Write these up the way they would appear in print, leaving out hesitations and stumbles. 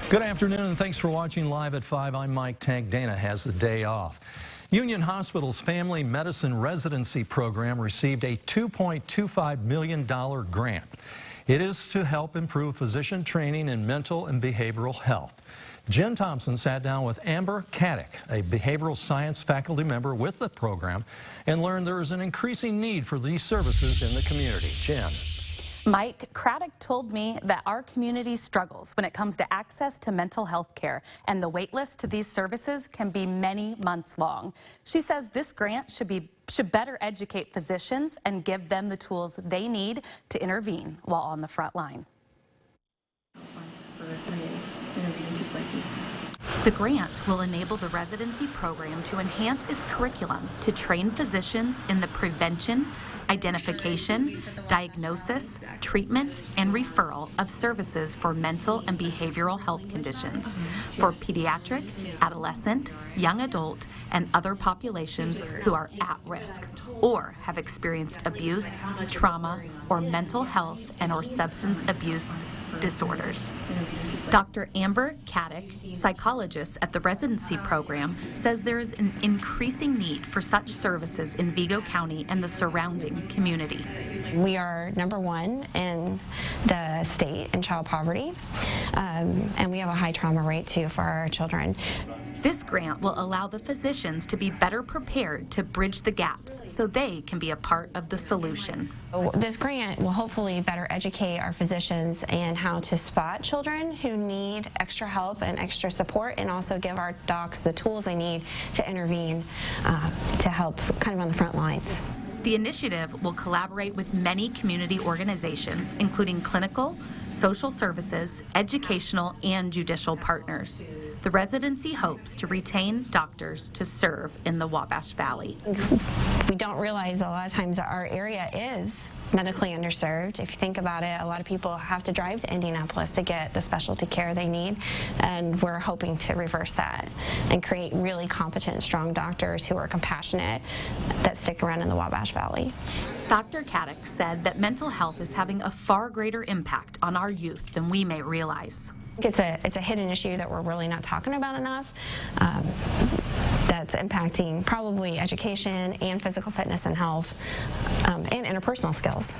Good afternoon and thanks for watching Live at 5. I'm Mike Tank. Dana has the day off. Union Hospital's Family Medicine Residency Program received a $2.25 million grant. It is to help improve physician training in mental and behavioral health. Jen Thompson sat down with Amber Caddick, a behavioral science faculty member with the program, and learned there is an increasing need for these services in the community. Jen. Mike, Craddock told me that our community struggles when it comes to access to mental health care, and the wait list to these services can be many months long. She says this grant should better educate physicians and give them the tools they need to intervene while on the front line. For 3 days, interviewed in 2 places. The grant will enable the residency program to enhance its curriculum to train physicians in the prevention, identification, diagnosis, treatment, and referral of services for mental and behavioral health conditions for pediatric, adolescent, young adult, and other populations who are at risk or have experienced abuse, trauma, or mental health and/or substance abuse disorders. Dr. Amber Caddick, psychologist at the residency program, says there is an increasing need for such services in Vigo County and the surrounding community. We are #1 in the state in child poverty, and we have a high trauma rate too for our children. This grant will allow the physicians to be better prepared to bridge the gaps so they can be a part of the solution. This grant will hopefully better educate our physicians in how to spot children who need extra help and extra support, and also give our docs the tools they need to intervene to help kind of on the front lines. The initiative will collaborate with many community organizations, including clinical, social services, educational, and judicial partners. The residency hopes to retain doctors to serve in the Wabash Valley. We don't realize a lot of times our area is medically underserved. If you think about it, a lot of people have to drive to Indianapolis to get the specialty care they need, and we're hoping to reverse that and create really competent, strong doctors who are compassionate that stick around in the Wabash Valley. Dr. Caddick said that mental health is having a far greater impact on our youth than we may realize. It's a hidden issue that we're really not talking about enough. That's impacting probably education and physical fitness and health, and interpersonal skills.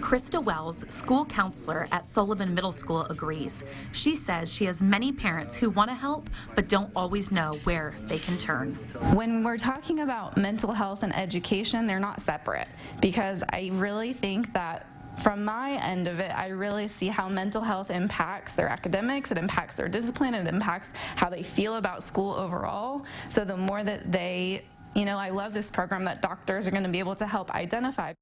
Krista Wells, school counselor at Sullivan Middle School, agrees. She says she has many parents who want to help but don't always know where they can turn. When we're talking about mental health and education, they're not separate, because I really think that from my end of it, I really see how mental health impacts their academics, it impacts their discipline, it impacts how they feel about school overall. So the more that they, I love this program that doctors are going to be able to help identify.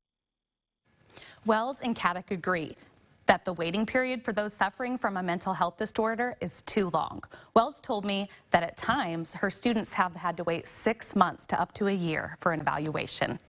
Wells and Caddick agree that the waiting period for those suffering from a mental health disorder is too long. Wells told me that at times her students have had to wait 6 months to up to a year for an evaluation.